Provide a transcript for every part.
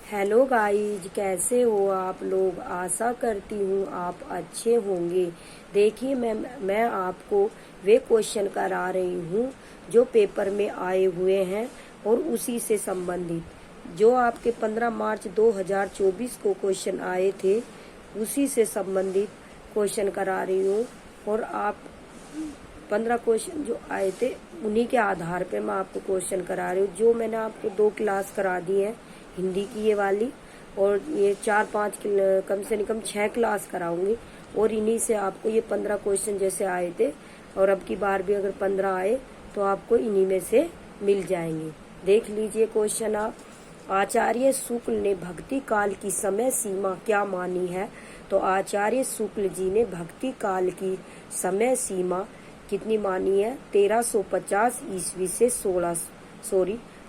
Hello guys, कैसे हो आप लोग। आशा करती हूँ आप अच्छे होंगे। देखिए मैं आपको वे क्वेश्चन करा रही हूँ जो पेपर में आए हुए हैं और उसी से संबंधित जो आपके 15 मार्च 2024 को क्वेश्चन आए थे उसी से संबंधित क्वेश्चन करा रही हूँ। और आप 15 क्वेश्चन जो आए थे उन्हीं के आधार पे मैं आपको क्वेश्चन करा रही हूँ। जो मैंने आपको 2 क्लास करा दी है हिंदी की ये वाली, और ये 4-5 कम से कम 6 क्लास कराऊंगी। और इन्हीं से आपको ये 15 क्वेश्चन जैसे आए थे और अब की बार भी अगर 15 आए तो आपको इन्हीं में से मिल जाएंगे। देख लीजिए क्वेश्चन आप। आचार्य शुक्ल ने भक्ति काल की समय सीमा क्या मानी है। तो आचार्य शुक्ल जी ने भक्ति काल की समय सीमा कितनी मानी है। 1350 ईस्वी से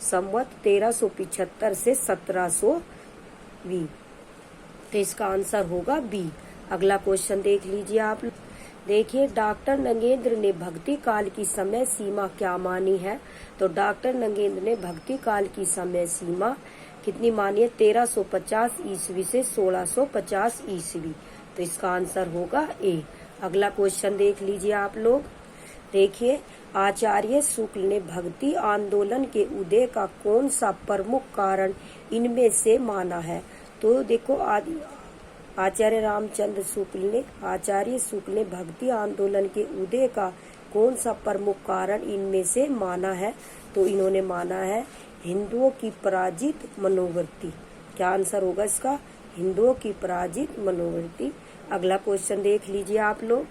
संवत 1375 से 1720। तो इसका आंसर होगा बी। अगला क्वेश्चन देख लीजिए आप। देखिए, डॉक्टर नगेंद्र ने भक्ति काल की समय सीमा क्या मानी है। तो डॉक्टर नगेंद्र ने भक्ति काल की समय सीमा कितनी मानी है। 1350 ईस्वी से 1650 ईस्वी। तो इसका आंसर होगा ए। अगला क्वेश्चन देख लीजिए आप लोग। देखिए, आचार्य शुक्ल ने भक्ति आंदोलन के उदय का कौन सा प्रमुख कारण इनमें से माना है। तो देखो, आचार्य शुक्ल ने भक्ति आंदोलन के उदय का कौन सा प्रमुख कारण इनमें से माना है। तो इन्होंने माना है हिंदुओं की पराजित मनोवृत्ति। क्या आंसर होगा इसका। हिंदुओं की पराजित मनोवृत्ति। अगला क्वेश्चन देख लीजिए आप लोग।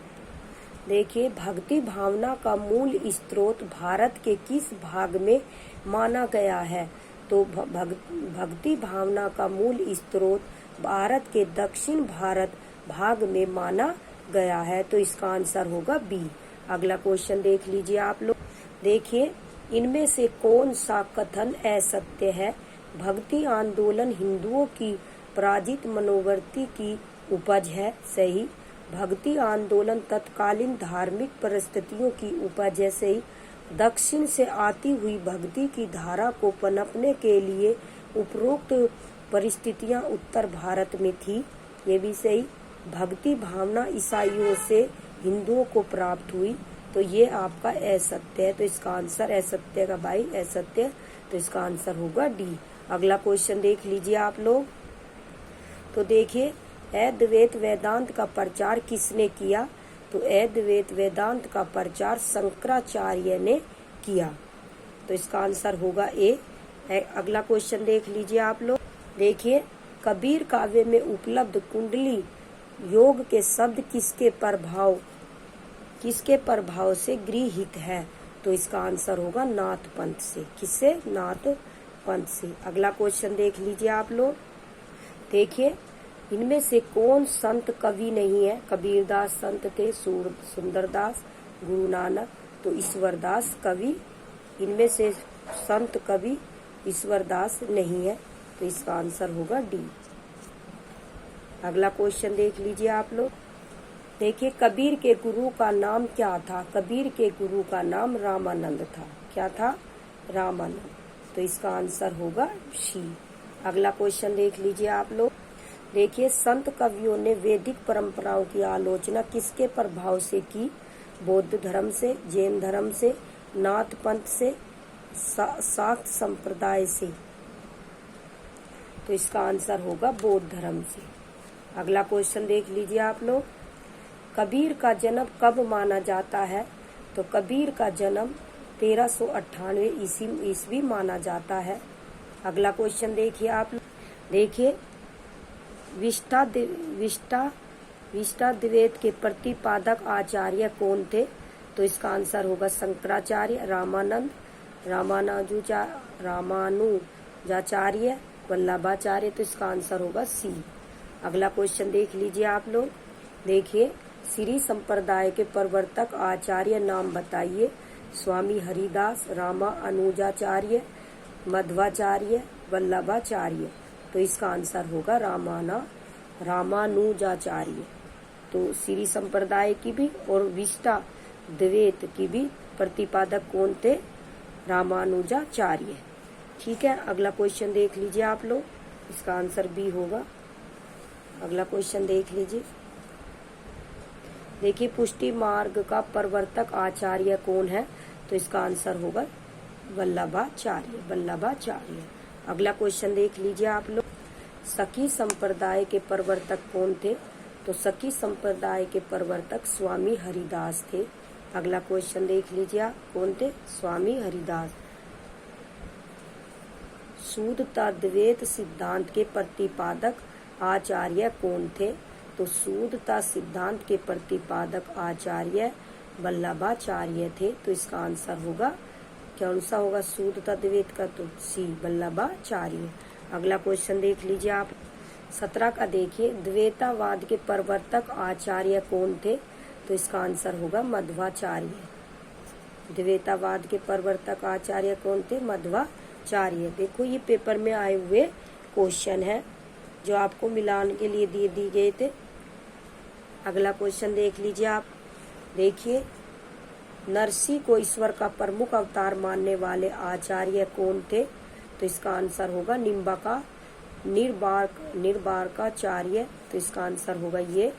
देखिए, भक्ति भावना का मूल स्रोत भारत के किस भाग में माना गया है। तो भक्ति भावना का मूल स्रोत भारत के दक्षिण भारत भाग में माना गया है। तो इसका आंसर होगा बी। अगला क्वेश्चन देख लीजिए आप लोग। देखिए, इनमें से कौन सा कथन असत्य है। भक्ति आंदोलन हिंदुओं की पराजित मनोवृत्ति की उपज है। सही। भक्ति आंदोलन तत्कालीन धार्मिक परिस्थितियों की उपज है। सही। दक्षिण से आती हुई भक्ति की धारा को पनपने के लिए उपरोक्त परिस्थितियां उत्तर भारत में थी। ये भी सही। भक्ति भावना ईसाइयों से हिंदुओं को प्राप्त हुई। तो ये आपका असत्य है। तो इसका आंसर असत्य का भाई असत्य। तो इसका आंसर होगा डी। अगला क्वेश्चन देख लीजिए आप लोग। तो देखिए, अद्वैत वेदांत का प्रचार किसने किया। तो अद्वैत वेदांत का प्रचार शंकराचार्य ने किया। तो इसका आंसर होगा ए। अगला क्वेश्चन देख लीजिए आप लोग। देखिए, कबीर काव्य में उपलब्ध कुंडली योग के शब्द किसके प्रभाव से गृहीत है। तो इसका आंसर होगा नाथ पंथ से। किससे। नाथ पंथ से। अगला क्वेश्चन देख लीजिए आप लोग। देखिए, इनमें से कौन संत कवि नहीं है। कबीरदास संत थे, सुंदरदास, गुरु नानक, तो ईश्वरदास कवि। इनमें से संत कवि ईश्वरदास नहीं है। तो इसका आंसर होगा डी। अगला क्वेश्चन देख लीजिए आप लोग। देखिए, कबीर के गुरु का नाम क्या था। कबीर के गुरु का नाम रामानंद था। क्या था। रामानंद। तो इसका आंसर होगा सी। अगला क्वेश्चन देख लीजिए आप लोग। देखिए, संत कवियों ने वैदिक परंपराओं की आलोचना किसके प्रभाव से की। बौद्ध धर्म से, जैन धर्म से, नाथ पंथ से, शाक्त संप्रदाय से। तो इसका आंसर होगा बौद्ध धर्म से। अगला क्वेश्चन देख लीजिए आप लोग। कबीर का जन्म कब माना जाता है। तो कबीर का जन्म 1398 ईस्वी माना जाता है। अगला क्वेश्चन देखिए आप लोग। देखिए, विशिष्टाद्वैत के प्रतिपादक आचार्य कौन थे। तो इसका आंसर होगा शंकराचार्य, रामानंद, रामानुजाचार्य, वल्लभाचार्य। तो इसका आंसर होगा सी। अगला क्वेश्चन देख लीजिए आप लोग। देखिए, श्री संप्रदाय के प्रवर्तक आचार्य नाम बताइए। स्वामी हरिदास, रामानुजाचार्य, मध्वाचार्य, वल्लभाचार्य। तो इसका आंसर होगा रामानुजाचार्य। तो श्री संप्रदाय की भी और विशिष्टाद्वैत की भी प्रतिपादक कौन थे। रामानुजाचार्य। ठीक है। अगला क्वेश्चन देख लीजिए आप लोग। इसका आंसर बी होगा। अगला क्वेश्चन देख लीजिए। देखिए पुष्टि मार्ग का प्रवर्तक आचार्य कौन है? तो इसका आंसर होगा वल्लभाचार्य, वल्लभाचार्य। अगला क्वेश्चन देख लीजिए आप लोग। सखी संप्रदाय के प्रवर्तक कौन थे? तो सखी संप्रदाय के प्रवर्तक स्वामी हरिदास थे। अगला क्वेश्चन देख लीजिए आप, कौन थे? स्वामी हरिदास। शुद्धता द्वैत सिद्धांत के प्रतिपादक आचार्य कौन थे? तो शुद्धता सिद्धांत के प्रतिपादक आचार्य वल्लभाचार्य थे। तो इसका आंसर होगा, कौन सा होगा शुद्धता द्वैत का? तो सी, वल्लभाचार्य। अगला क्वेश्चन देख लीजिए आप 17 का। देखिए द्वैतावाद के प्रवर्तक आचार्य कौन थे? तो इसका आंसर होगा मध्वाचार्य। द्वैतावाद के प्रवर्तक आचार्य कौन थे? मध्वाचार्य। देखो ये पेपर में आए हुए क्वेश्चन है जो आपको मिलान के लिए दिए गए थे। अगला क्वेश्चन देख लीजिए आप। देखिए नरसिंह को ईश्वर का प्रमुख अवतार मानने वाले आचार्य कौन थे? तो इसका आंसर होगा निर्बारकाचार्य। तो इसका आंसर होगा ये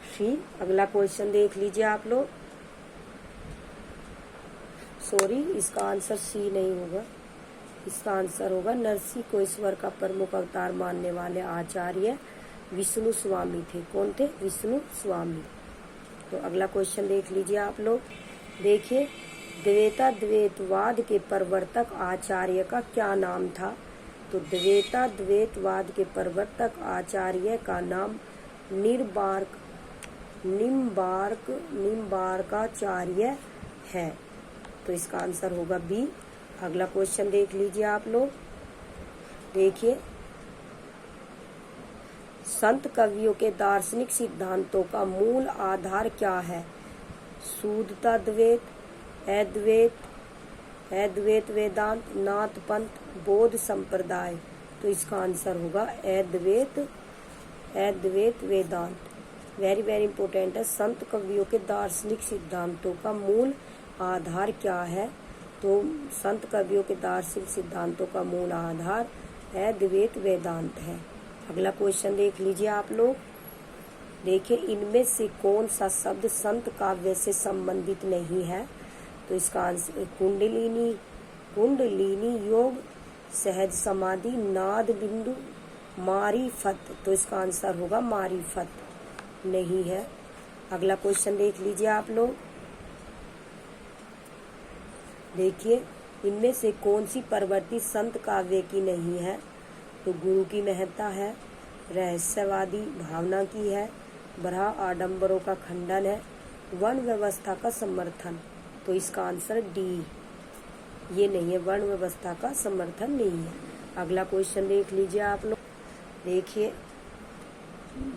सी। अगला क्वेश्चन देख लीजिए आप लोग। सॉरी, इसका आंसर सी नहीं होगा, इसका आंसर होगा नरसिंह को ईश्वर का प्रमुख अवतार मानने वाले आचार्य विष्णु स्वामी थे। कौन थे? विष्णु स्वामी। तो अगला क्वेश्चन देख लीजिए आप लोग। देखिए द्वैतवाद के प्रवर्तक आचार्य का क्या नाम था? तो द्वैतवाद के प्रवर्तक आचार्य का नाम निम्बार्काचार्य है। तो इसका आंसर होगा बी। अगला क्वेश्चन देख लीजिए आप लोग। देखिए संत कवियों के दार्शनिक सिद्धांतों का मूल आधार क्या है? शुद्धता द्वैत, अद्वैत वेदांत, नाथ पंथ, बौद्ध संप्रदाय। तो इसका आंसर होगा अद्वैत वेदांत। वेरी वेरी इंपॉर्टेंट है। संत कवियों के दार्शनिक सिद्धांतों का मूल आधार क्या है? तो संत कवियों के दार्शनिक सिद्धांतों का मूल आधार अद्वैत वेदांत है। अगला क्वेश्चन देख लीजिए आप लोग। देखिए इनमें से कौन सा शब्द संत काव्य से संबंधित नहीं है? तो इसका आंसर कुंडलिनी योग, सहज समाधि, नाद बिंदु, मारिफत। तो इसका आंसर होगा मारिफत, नहीं है। अगला क्वेश्चन देख लीजिए आप लोग। देखिए इनमें से कौन सी प्रवृत्ति संत काव्य की नहीं है? तो गुरु की महत्ता है, रहस्यवादी भावना की है, बरहा आडंबरों का खंडन है, वर्ण व्यवस्था का समर्थन। तो इसका आंसर डी, ये नहीं है, वर्ण व्यवस्था का समर्थन नहीं है। अगला क्वेश्चन देख लीजिए आप लोग। देखिए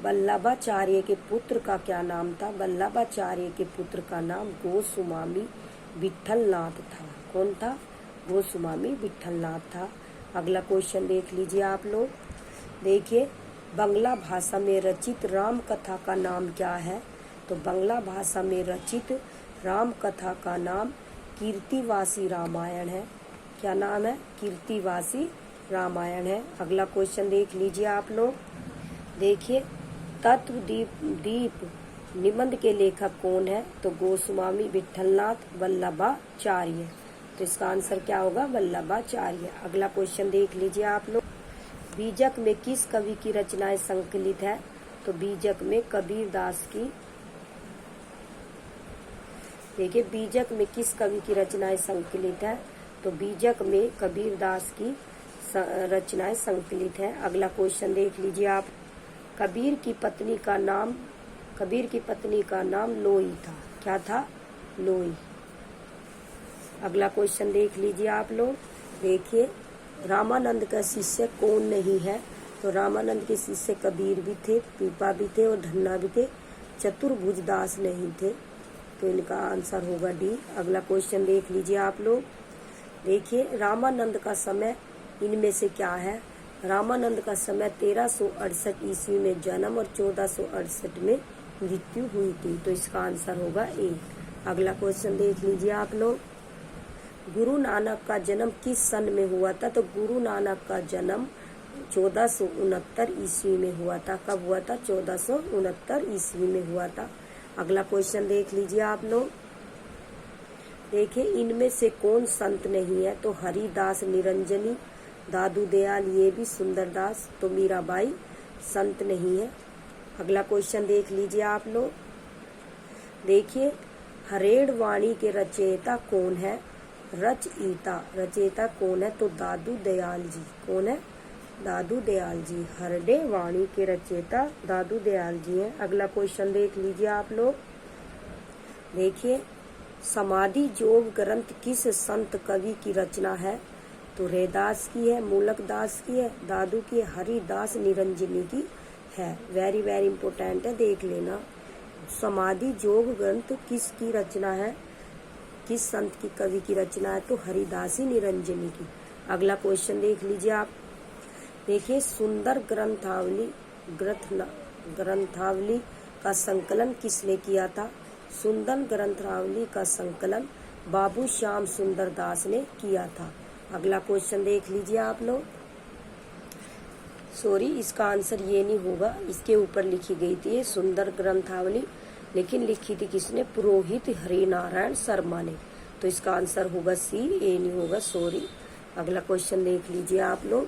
वल्लभाचार्य के पुत्र का क्या नाम था? वल्लभाचार्य के पुत्र का नाम गोस्वामी विट्ठलनाथ था। कौन था? गोस्वामी विट्ठलनाथ था। अगला क्वेश्चन देख लीजिए आप लोग। देखिए बंगला भाषा में रचित राम कथा का नाम क्या है? तो बंगला भाषा में रचित राम कथा का नाम कीर्तिवासी रामायण है। क्या नाम है? कीर्तिवासी रामायण है। अगला क्वेश्चन देख लीजिए आप लोग। देखिए तत्वदीप निबंध के लेखक कौन है? तो गोस्वामी विट्ठलनाथ वल्लभाचार्य। तो इसका आंसर क्या होगा? वल्लभाचार्य। अगला क्वेश्चन देख लीजिए आप लोग। बीजक में किस कवि की रचनाएं संकलित है? तो बीजक में कबीरदास की। देखिए बीजक में किस कवि की रचनाएं संकलित है? तो बीजक में कबीरदास की रचनाएं संकलित है। अगला क्वेश्चन देख लीजिए आप। कबीर की पत्नी का नाम लोई था। क्या था? लोई। अगला क्वेश्चन देख लीजिए आप लोग। देखिए रामानंद का शिष्य कौन नहीं है? तो रामानंद के शिष्य कबीर भी थे, पीपा भी थे और धन्ना भी थे। चतुर्भुज दास नहीं थे। तो इनका आंसर होगा डी। अगला क्वेश्चन देख लीजिए आप लोग। देखिए रामानंद का समय इनमें से क्या है? रामानंद का समय 1368 ईस्वी में जन्म और 1468 में मृत्यु हुई थी। तो इसका आंसर होगा ए। अगला क्वेश्चन देख लीजिए आप लोग। गुरु नानक का जन्म किस सन में हुआ था? तो गुरु नानक का जन्म 1469 ईस्वी में हुआ था। कब हुआ था? 1469 ईस्वी में हुआ था। अगला क्वेश्चन देख लीजिए आप लोग। देखिए, इनमें से कौन संत नहीं है? तो हरिदास निरंजनी, दादू दयाल, ये भी सुंदरदास, तो मीराबाई संत नहीं है। अगला क्वेश्चन देख लीजिए आप लोग। देखिए, हरेड़ वाणी के रचयिता कौन है? रचयिता कौन है? तो दादू दयाल जी। कौन है? दादू दयाल जी। हरड़े वाणी के रचयिता दादू दयाल जी हैं। अगला क्वेश्चन देख लीजिए आप लोग। देखिए, समाधि योग ग्रंथ किस संत कवि की रचना है? तो रैदास की है, मूलक दास की है, दादू की, हरिदास निरंजनी की है। वेरी वेरी इंपोर्टेंट है, देख लेना। समाधि योग ग्रंथ किसकी रचना है? किस संत की कवि की रचना है? तो हरिदासी निरंजनी की। अगला क्वेश्चन देख लीजिए आप। देखिए, सुंदर ग्रंथावली का संकलन किसने किया था? सुंदर ग्रंथावली का संकलन बाबू श्याम सुंदर दास ने किया था। अगला क्वेश्चन देख लीजिए आप लोग। सॉरी, इसका आंसर ये नहीं होगा, इसके ऊपर लिखी गई थी ये सुंदर ग्रंथावली, लेकिन लिखी थी किसने? पुरोहित हरिनारायण शर्मा ने। तो इसका आंसर होगा सी, ए नहीं होगा, सॉरी। अगला क्वेश्चन देख लीजिए आप लोग।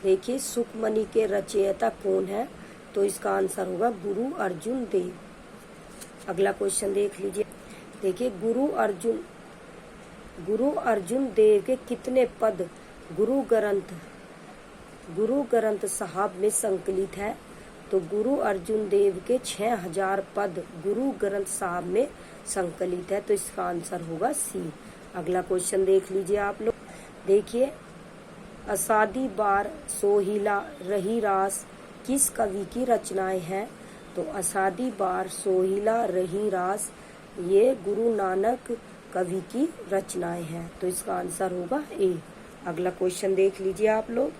देखिए, सुखमणि के रचयिता कौन है? तो इसका आंसर होगा गुरु अर्जुन देव। अगला क्वेश्चन देख लीजिए। देखिए, गुरु अर्जुन देव के कितने पद गुरु ग्रंथ साहब में संकलित है? तो गुरु अर्जुन देव के 6000 पद गुरु ग्रंथ साहब में संकलित है। तो इसका आंसर होगा सी। अगला क्वेश्चन देख लीजिए आप लोग। देखिए, असादी बार सोहिला रही रास किस कवि की रचनाएं हैं? तो असादी बार सोहिला रही रास ये गुरु नानक कवि की रचनाएं हैं। तो इसका आंसर होगा ए। अगला क्वेश्चन देख लीजिए आप लोग।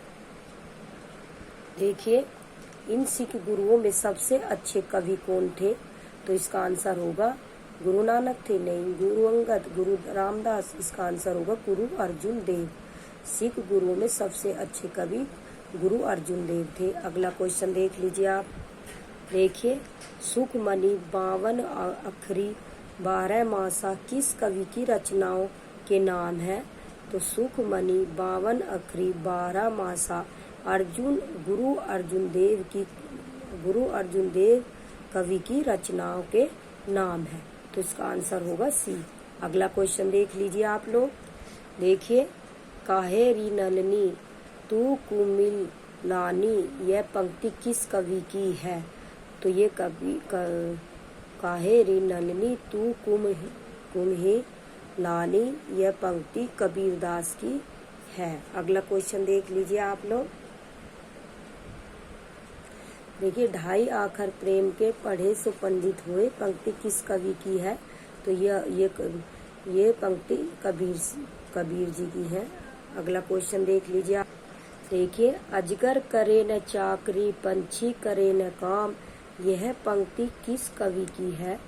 देखिए, इन सिख गुरुओं में सबसे अच्छे कवि कौन थे? तो इसका आंसर होगा गुरु नानक थे? नहीं, गुरु अंगद, गुरु रामदास। इसका आंसर होगा गुरु अर्जुन देव। सिख गुरुओं में सबसे अच्छे कवि गुरु अर्जुन देव थे। अगला क्वेश्चन देख लीजिए आप। देखिए, सुखमणि 52 अखरी 12 मासा किस कवि की रचनाओं के नाम है? तो सुखमणि 52 अखरी 12 मासा गुरु अर्जुन देव कवि की रचनाओं के नाम है। तो इसका आंसर होगा सी। अगला क्वेश्चन देख लीजिए आप लोग। देखिए, काहे री नलनी तू कुमिल लानी यह पंक्ति किस कवि की है? तो ये कवि काहे री नलनी तू कुम्हे लानी यह पंक्ति कबीरदास की है। अगला क्वेश्चन देख लीजिए आप लोग। देखिए, ढाई आखर प्रेम के पढ़े सो पंडित हुए पंक्ति किस कवि की है? तो ये पंक्ति कबीर जी की है। अगला क्वेश्चन देख लीजिए आप। देखिए, अजगर करे न चाकरी पंछी करे न काम यह पंक्ति किस कवि की है?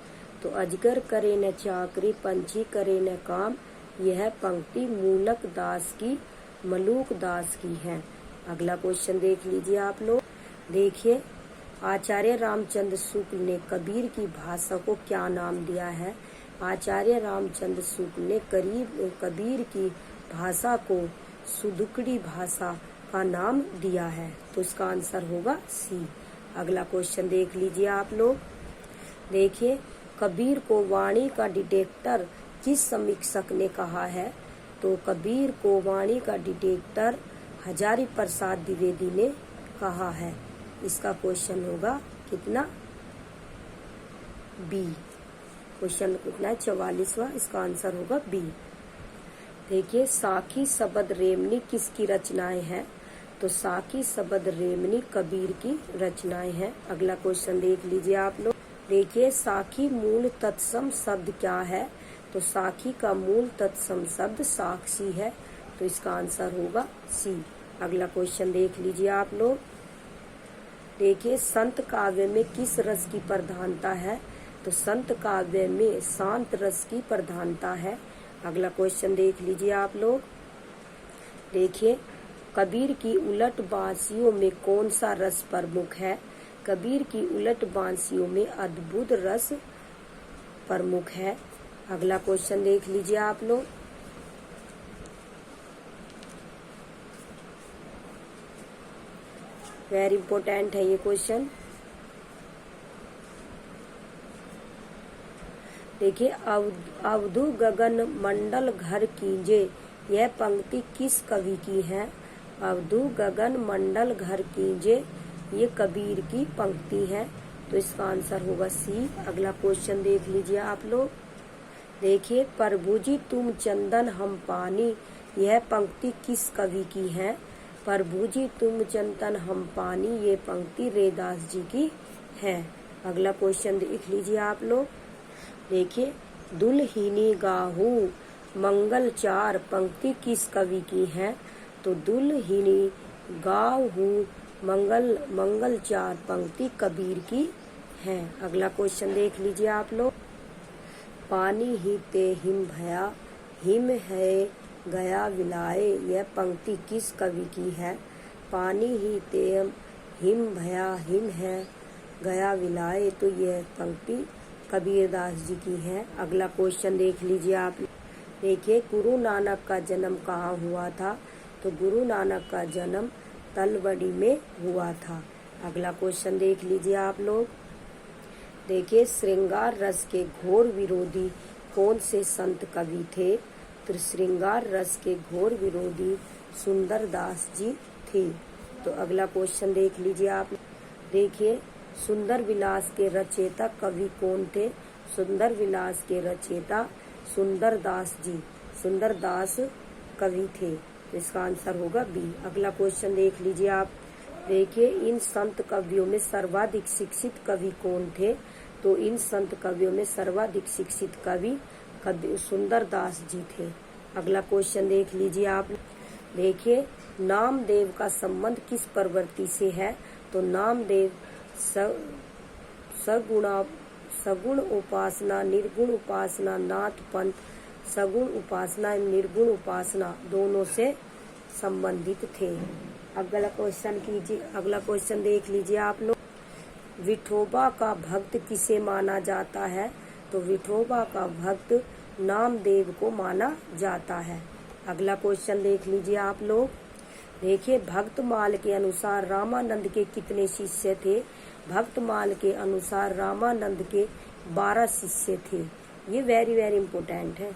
तो अजगर करे न चाकरी पंछी करे न काम यह पंक्ति मलूक दास की है। अगला क्वेश्चन देख लीजिए आप लोग। देखिए, आचार्य रामचंद्र शुक्ल ने कबीर की भाषा को क्या नाम दिया है? आचार्य रामचंद्र शुक्ल ने कबीर की भाषा को सुदुकड़ी भाषा का नाम दिया है। तो इसका आंसर होगा सी। अगला क्वेश्चन देख लीजिए आप लोग। देखिए, कबीर को वाणी का डिटेक्टर किस समीक्षक ने कहा है? तो कबीर को वाणी का डिटेक्टर हजारी प्रसाद द्विवेदी ने कहा है। इसका क्वेश्चन होगा कितना? बी। क्वेश्चन कितना है? 44वां। इसका आंसर होगा बी। देखिए, साखी शबद रेमनी किसकी रचनाएं हैं? तो साखी शबद रेमनी कबीर की रचनाएं हैं। अगला क्वेश्चन देख लीजिए आप लोग। देखिए, साखी मूल तत्सम शब्द क्या है? तो साखी का मूल तत्सम शब्द साक्षी है। तो इसका आंसर होगा सी। अगला क्वेश्चन देख लीजिए आप लोग। देखिए, संत काव्य में किस रस की प्रधानता है? तो संत काव्य में शांत रस की प्रधानता है। अगला क्वेश्चन देख लीजिए आप लोग। देखिए, कबीर की उलट बांसियों में कौन सा रस प्रमुख है? कबीर की उलट बांसियों में अद्भुत रस प्रमुख है। अगला क्वेश्चन देख लीजिए आप लोग। वेरी इंपॉर्टेंट है ये क्वेश्चन। देखिए, अवधु गगन मंडल घर कीजे, यह पंक्ति किस कवि की है? अवधु गगन मंडल घर कीजे, ये कबीर की पंक्ति है, तो इसका आंसर होगा सी। अगला क्वेश्चन देख लीजिए आप लोग। देखिए, प्रभु जी तुम चंदन हम पानी, यह पंक्ति किस कवि की है? प्रभु जी तुम चंदन हम पानी, ये पंक्ति रैदास जी की है। अगला क्वेश्चन देख लीजिए आप लोग। देखिए, दुल्हिनी गाहू मंगल चार, पंक्ति किस कवि की है? तो दुल्हिनी गाहू मंगल चार, पंक्ति कबीर की है। अगला क्वेश्चन देख लीजिए आप लोग। पानी ही ते हिम भया, हिम है गया विलाए, यह पंक्ति किस कवि की है? पानी ही ते हिम भया, हिम है गया विलाए, तो यह पंक्ति कबीरदास जी की है। अगला क्वेश्चन देख लीजिए आप। देखिए, गुरु नानक का जन्म कहाँ हुआ था? तो गुरु नानक का जन्म तलवड़ी में हुआ था। अगला क्वेश्चन देख लीजिए आप लोग। देखिए, श्रृंगार रस के घोर विरोधी कौन से संत कवि थे? तो श्रृंगार रस के घोर विरोधी सुंदरदास जी थे। तो अगला क्वेश्चन देख लीजिए आप। देखिए, सुंदर विलास के रचयिता कवि कौन थे? सुंदर विलास के रचयिता सुंदरदास जी, सुंदरदास कवि थे, तो इसका आंसर होगा बी। अगला क्वेश्चन देख लीजिए आप। देखिए, इन संत कवियों में सर्वाधिक शिक्षित कवि कौन थे? तो इन संत कवियों में सर्वाधिक शिक्षित कवि सुंदरदास जी थे। अगला क्वेश्चन देख लीजिए आप। देखिए, नामदेव का संबंध किस प्रवृत्ति से है? तो नामदेव सगुण उपासना, निर्गुण उपासना, नाथ पंथ सगुण उपासना एवं निर्गुण उपासना दोनों से संबंधित थे। अगला क्वेश्चन कीजिए। अगला क्वेश्चन देख लीजिए आप लोग। विठोबा का भक्त किसे माना जाता है? तो विठोबा का भक्त नामदेव को माना जाता है। अगला क्वेश्चन देख लीजिए आप लोग। देखिए, भक्तमाल के अनुसार रामानंद के कितने शिष्य थे? भक्तमाल के अनुसार रामानंद के 12 शिष्य थे। ये वेरी वेरी इंपॉर्टेंट है।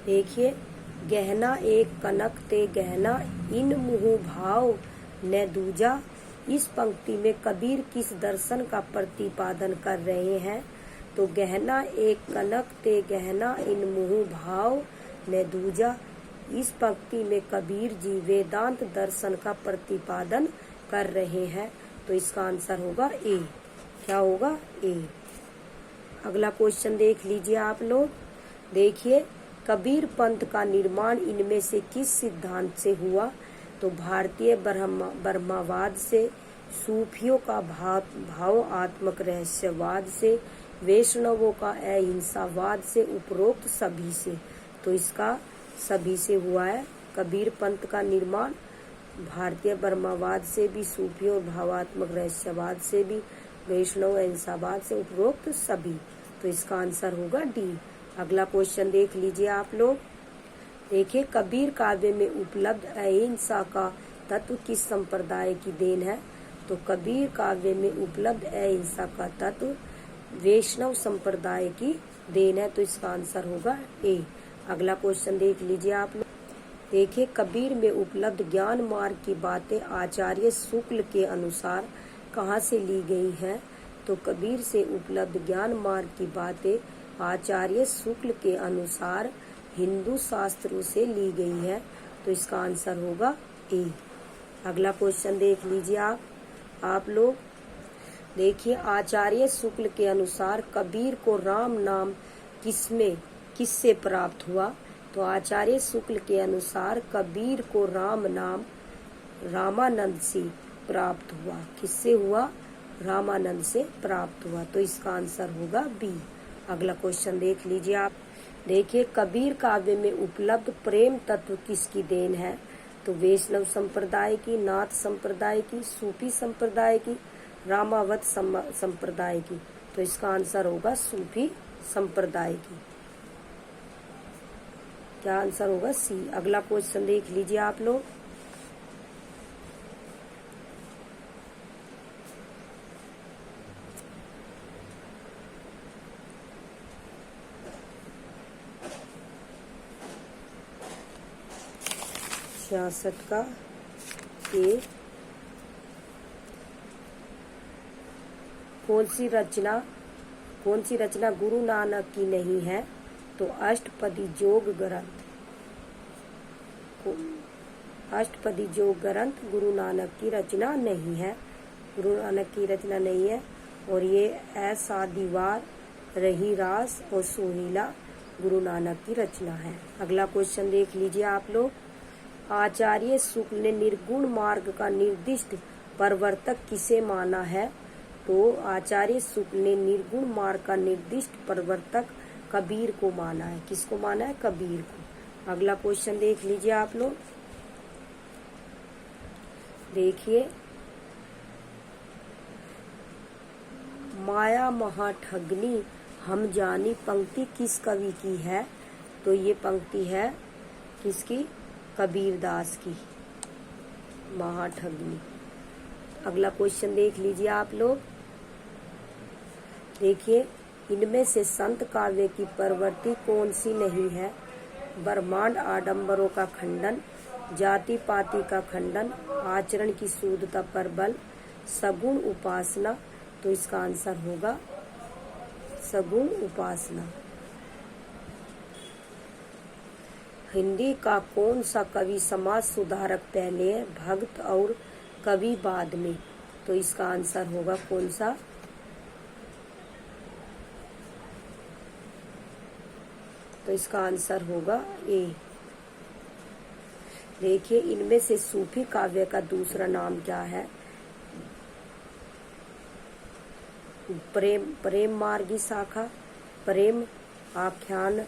देखिए, गहना एक कनक ते गहना, इन मुँह भाव न दूजा, इस पंक्ति में कबीर किस दर्शन का प्रतिपादन कर रहे हैं? तो गहना एक कनक ते गहना, इन मुँह भाव न दूजा, इस पंक्ति में कबीर जी वेदांत दर्शन का प्रतिपादन कर रहे हैं, तो इसका आंसर होगा ए। क्या होगा? ए। अगला क्वेश्चन देख लीजिए आप लोग। देखिए, कबीर पंथ का निर्माण इनमें से किस सिद्धांत से हुआ? तो भारतीय ब्रह्मवाद से, सूफियों का भावात्मक रहस्यवाद से, वैष्णवों का अहिंसावाद से, उपरोक्त सभी से। तो इसका सभी से हुआ है। कबीर पंथ का निर्माण भारतीय ब्रह्मवाद से भी, सूफियों भावात्मक रहस्यवाद से भी, वैष्णव अहिंसावाद से, उपरोक्त सभी। तो इसका आंसर होगा डी। अगला क्वेश्चन देख लीजिए आप लोग। देखिए, कबीर काव्य में उपलब्ध अहिंसा का तत्व किस संप्रदाय की देन है? तो कबीर काव्य में उपलब्ध अहिंसा का तत्व वैष्णव संप्रदाय की देन है, तो इसका आंसर होगा ए। अगला क्वेश्चन देख लीजिए आप लोग। देखिए, कबीर में उपलब्ध ज्ञान मार्ग की बातें आचार्य शुक्ल के अनुसार कहाँ से ली गई हैं? तो कबीर से उपलब्ध ज्ञान मार्ग की बातें आचार्य शुक्ल के अनुसार हिंदू शास्त्रों से ली गई है, तो इसका आंसर होगा ए। अगला क्वेश्चन देख लीजिए आप लोग। देखिए, आचार्य शुक्ल के अनुसार कबीर को राम नाम किससे प्राप्त हुआ? तो आचार्य शुक्ल के अनुसार कबीर को राम नाम रामानंद से प्राप्त हुआ। किससे हुआ? रामानंद से प्राप्त हुआ, तो इसका आंसर होगा बी। अगला क्वेश्चन देख लीजिए आप। देखिए कबीर काव्य में उपलब्ध प्रेम तत्व किसकी देन है? तो वैष्णव संप्रदाय की, नाथ संप्रदाय की, सूफी संप्रदाय की, रामावत संप्रदाय की। तो इसका आंसर होगा सूफी संप्रदाय की। क्या आंसर होगा? सी। अगला क्वेश्चन देख लीजिए आप लोग। छियासठ का ए, कौन सी रचना गुरु नानक की नहीं है? तो अष्टपदी जोग ग्रंथ गुरु नानक की रचना नहीं है। गुरु नानक की रचना नहीं है। और ये ऐसादीवार, रही रास और सोहिला गुरु नानक की रचना है। अगला क्वेश्चन देख लीजिए आप लोग। आचार्य शुक्ल ने निर्गुण मार्ग का निर्दिष्ट प्रवर्तक किसे माना है? तो आचार्य शुक्ल ने निर्गुण मार्ग का निर्दिष्ट प्रवर्तक कबीर को माना है। किसको माना है? कबीर को। अगला क्वेश्चन देख लीजिए आप लोग। देखिए माया महाठगनी हम जानी पंक्ति किस कवि की है? तो ये पंक्ति है किसकी? कबीरदास की, महाठगनी। अगला क्वेश्चन देख लीजिए आप लोग। देखिए इनमें से संत काव्य की प्रवृत्ति कौन सी नहीं है? ब्रह्मांड आडंबरों का खंडन, जाति पाति का खंडन, आचरण की शुद्धता पर बल, सगुण उपासना। तो इसका आंसर होगा सगुण उपासना। हिंदी का कौन सा कवि समाज सुधारक पहले है, भक्त और कवि बाद में? तो इसका आंसर होगा कौन सा? तो इसका आंसर होगा ए। देखिए इनमें से सूफी काव्य का दूसरा नाम क्या है? प्रेम मार्गी शाखा, प्रेम आख्यान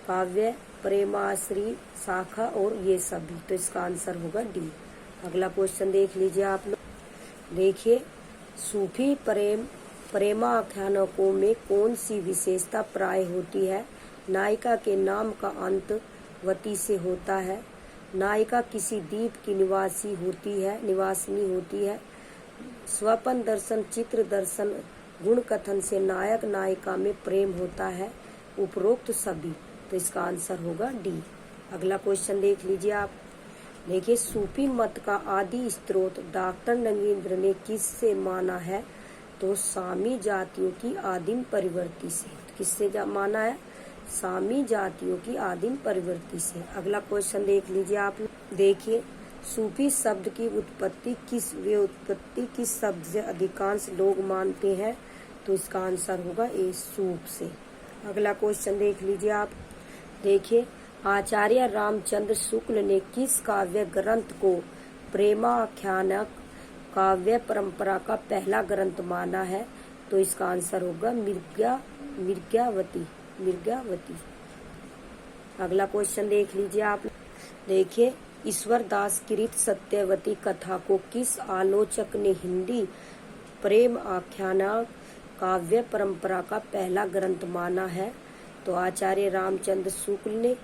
काव्य, प्रेमाश्री शाखा और ये सभी। तो इसका आंसर होगा डी। अगला क्वेश्चन देख लीजिए आप लोग। देखिए सूफी प्रेमाख्यानकों में कौन सी विशेषता प्राय होती है? नायिका के नाम का अंत वती से होता है, नायिका किसी द्वीप की निवासिनी होती है, स्वप्न दर्शन, चित्र दर्शन, गुण कथन से नायक नायिका में प्रेम होता है, उपरोक्त सभी। तो इसका आंसर होगा डी। अगला क्वेश्चन देख लीजिए आप। देखिए सूफी मत का आदि स्रोत डॉक्टर नगेंद्र ने किससे माना है? तो सामी जातियों की आदिम परिवर्ती से। किससे माना है? सामी जातियों की आदिम परिवर्ती से। अगला क्वेश्चन देख लीजिए आप। देखिए सूफी शब्द की उत्पत्ति किस शब्द से अधिकांश लोग मानते हैं? तो इसका आंसर होगा ए, सूप से। अगला क्वेश्चन देख लीजिए आप। देखिए आचार्य रामचंद्र शुक्ल ने किस काव्य ग्रंथ को प्रेमाख्यानक काव्य परंपरा का पहला ग्रंथ माना है? तो इसका आंसर होगा मृग्यावती। अगला क्वेश्चन देख लीजिए आप। देखिए ईश्वर दास कृत सत्यवती कथा को किस आलोचक ने हिंदी प्रेम आख्यानक काव्य परंपरा का पहला ग्रंथ माना है? तो आचार्य रामचंद्र शुक्ल ने,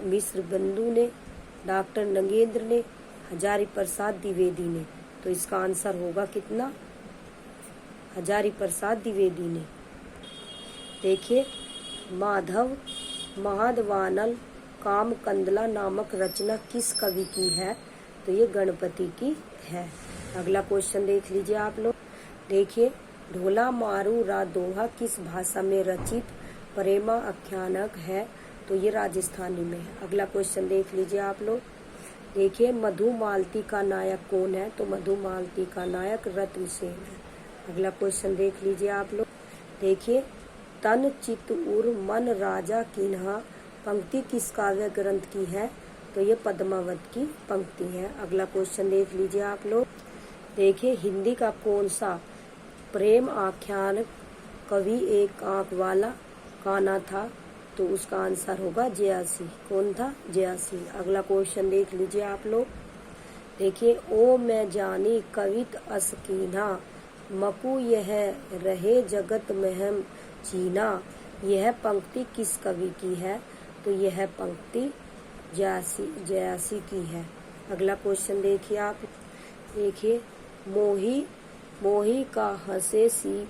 मिश्र बंधु ने, डॉक्टर नगेंद्र ने, हजारी प्रसाद द्विवेदी ने। तो इसका आंसर होगा कितना? हजारी प्रसाद द्विवेदी ने। देखिए महाधवानल कामकंदला नामक रचना किस कवि की है? तो ये गणपति की है। अगला क्वेश्चन देख लीजिए आप लोग। देखिए ढोला मारू रा दोहा किस भाषा में रचित प्रेमा आख्यानक है? तो ये राजस्थानी में है। अगला क्वेश्चन देख लीजिए आप लोग। देखिए मधुमालती का नायक कौन है? तो मधुमालती का नायक रत्नसेन है। अगला क्वेश्चन देख लीजिए आप लोग। देखिए तन चित उर मन राजा किन्हा पंक्ति किस काव्य ग्रंथ की है? तो ये पद्मावत की पंक्ति है। अगला क्वेश्चन देख लीजिए आप लोग। देखिए हिंदी का कौन सा प्रेम आख्यान कवि एक आंख वाला कान्हा था? तो उसका आंसर होगा जयासी। कौन था? जयासी। अगला क्वेश्चन देख लीजिए आप लोग। देखिए, ओ मैं जानी कवित असकीना, मकू यह रहे जगत महम चीना। यह पंक्ति किस कवि की है? तो यह पंक्ति जयासी की है। अगला क्वेश्चन देखिए आप। देखिए, मोही मोही का हंसे सी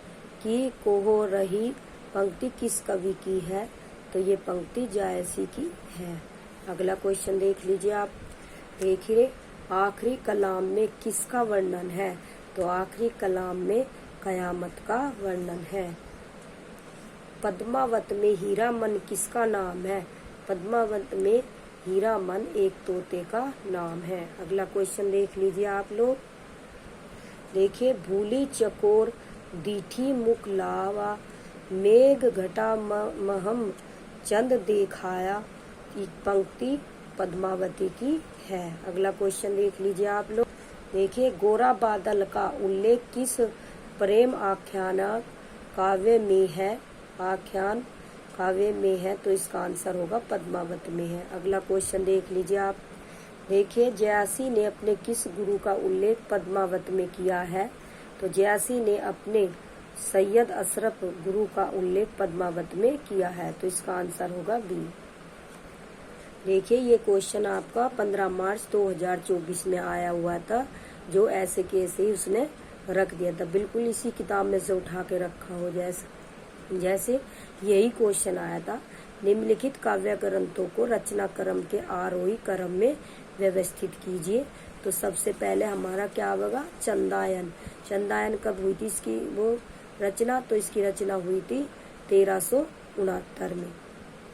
की कोहो रही पंक्ति किस कवि की है? तो ये पंक्ति जयासी की है। अगला क्वेश्चन देख लीजिए आप। देखिए, आखिरी कलाम में किसका वर्णन है? तो आखिरी कलाम में कयामत का वर्णन है। पद्मावत में हीरामन किसका नाम है? पद्मावत में हीरामन एक तोते का नाम है। अगला क्वेश्चन देख लीजिए आप लोग। देखिए, भूली चकोर दीठी मुख लावा, मेघ घटा महम चंद देखाया। पंक्ति पद्मावती की है। अगला क्वेश्चन देख लीजिए आप लोग। देखिए, गोरा बादल का उल्लेख किस प्रेम आख्यान काव्य में है? आख्यान काव्य में है, तो इसका आंसर होगा पद्मावत में है। अगला क्वेश्चन देख लीजिए आप। देखिए, जयासी ने अपने किस गुरु का उल्लेख पद्मावत में किया है? तो जयासी ने अपने सैयद अशरफ गुरु का उल्लेख पद्मावत में किया है, तो इसका आंसर होगा बी। देखिए, ये क्वेश्चन आपका 15 मार्च 2024 में आया हुआ था, जो ऐसे के ऐसे ही उसने रख दिया था, बिल्कुल इसी किताब में से उठा के रखा हो जैसे यही क्वेश्चन आया था। निम्नलिखित काव्य ग्रंथों को रचना क्रम के आरोही क्रम में व्यवस्थित कीजिए। तो सबसे पहले हमारा क्या होगा? चंदायन। चंदायन कब हुई थी इसकी वो रचना? तो इसकी रचना हुई थी 1369 में।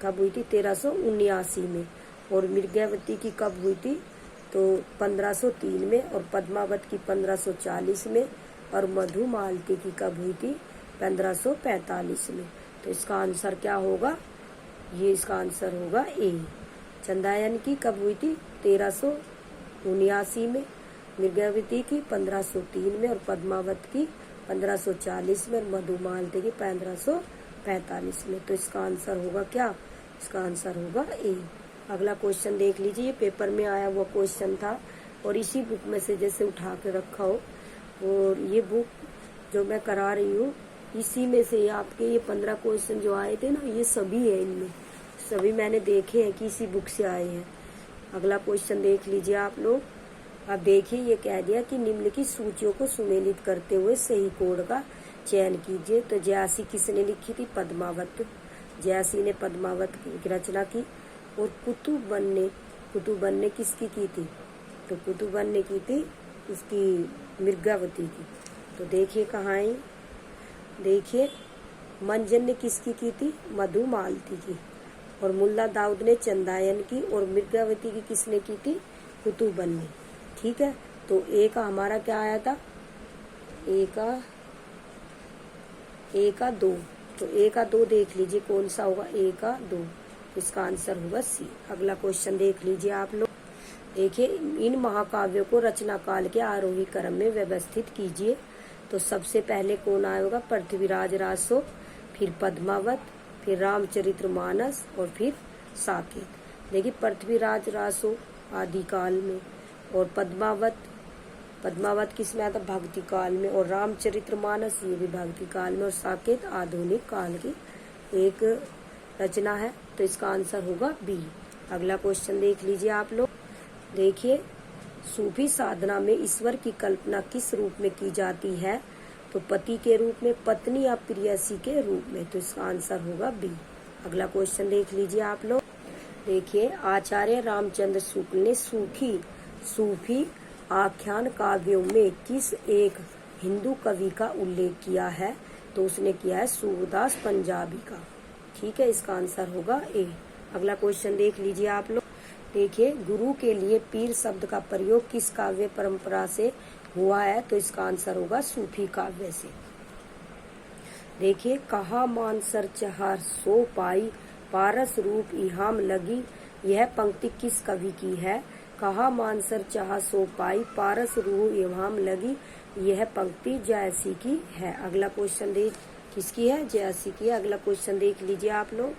कब हुई थी? 1379 में। और मृगावती की कब हुई थी? तो 1503 में। और पद्मावत की 1540 में। और मधुमालती की कब हुई थी? 1545 में। तो इसका आंसर क्या होगा? ये इसका आंसर होगा ए। चंदायन की कब हुई थी? 1379 में। मृगावती की 1503 में। और पद्मावत की 1540 में। और मधुमालती की 1545 में। तो इसका आंसर होगा क्या? इसका आंसर होगा ए। अगला क्वेश्चन देख लीजिए। ये पेपर में आया हुआ क्वेश्चन था, और इसी बुक में से जैसे उठा के रखा हो। और ये बुक जो मैं करा रही हूँ, इसी में से आपके ये 15 क्वेश्चन जो आए थे ना, ये सभी है। इनमें सभी मैंने देखे हैं कि इसी बुक से आए हैं। अगला क्वेश्चन देख लीजिए आप लोग। अब देखिए, ये कह दिया कि निम्नलिखित सूचियों को सुमेलित करते हुए सही कोड का चयन कीजिए। तो जयासी किसने लिखी थी? पद्मावत। जयासी ने पद्मावत की रचना की। और कुतुबन ने किसकी की थी? तो कुतुबन ने की थी उसकी मृगावती की। तो देखिए कहाँ है? देखिए, मंजन ने किसकी की थी? मधुमालती की। और मुल्ला दाऊद ने चंदायन की। और मृगावती की किसने की थी? कुतुबन ने। ठीक है, तो ए का हमारा क्या आया था? ए का 2। तो ए का 2 देख लीजिए कौन सा होगा? ए का 2। इसका आंसर होगा सी। अगला क्वेश्चन देख लीजिए आप लोग। देखिए, इन महाकाव्यों को रचना काल के आरोही क्रम में व्यवस्थित कीजिए। तो सबसे पहले कौन आएगा? पृथ्वीराज रासो, फिर पद्मावत, फिर रामचरितमानस, और फिर साकेत। देखिए, पृथ्वीराज रासो आदिकाल में। और पद्मावत किसमें आता? भक्ति काल में। और रामचरितमानस ये भी भक्ति काल में। और साकेत आधुनिक काल की एक रचना है। तो इसका आंसर होगा बी। अगला क्वेश्चन देख लीजिए आप लोग। देखिए, सूफी साधना में ईश्वर की कल्पना किस रूप में की जाती है? तो पति के रूप में, पत्नी या प्रेयसी के रूप में। तो इसका आंसर होगा बी। अगला क्वेश्चन देख लीजिए आप लोग। देखिए, आचार्य रामचंद्र शुक्ल ने सूफी आख्यान काव्यों में किस एक हिंदू कवि का उल्लेख किया है? तो उसने किया है सूरदास पंजाबी का। ठीक है, इसका आंसर होगा ए। अगला क्वेश्चन देख लीजिए आप लोग। देखिए, गुरु के लिए पीर शब्द का प्रयोग किस काव्य परंपरा से हुआ है? तो इसका आंसर होगा सूफी काव्य से। देखिए, कहा मानसर चहार सो पाई, पारस रूप इहाम लगी। यह पंक्ति किस कवि की है? कहा मानसर चाह सो पाई, पारस रूह इहाम लगी। यह पंक्ति जयासी की है। अगला क्वेश्चन देख किसकी है? जयासी की है। अगला क्वेश्चन देख लीजिए आप लोग।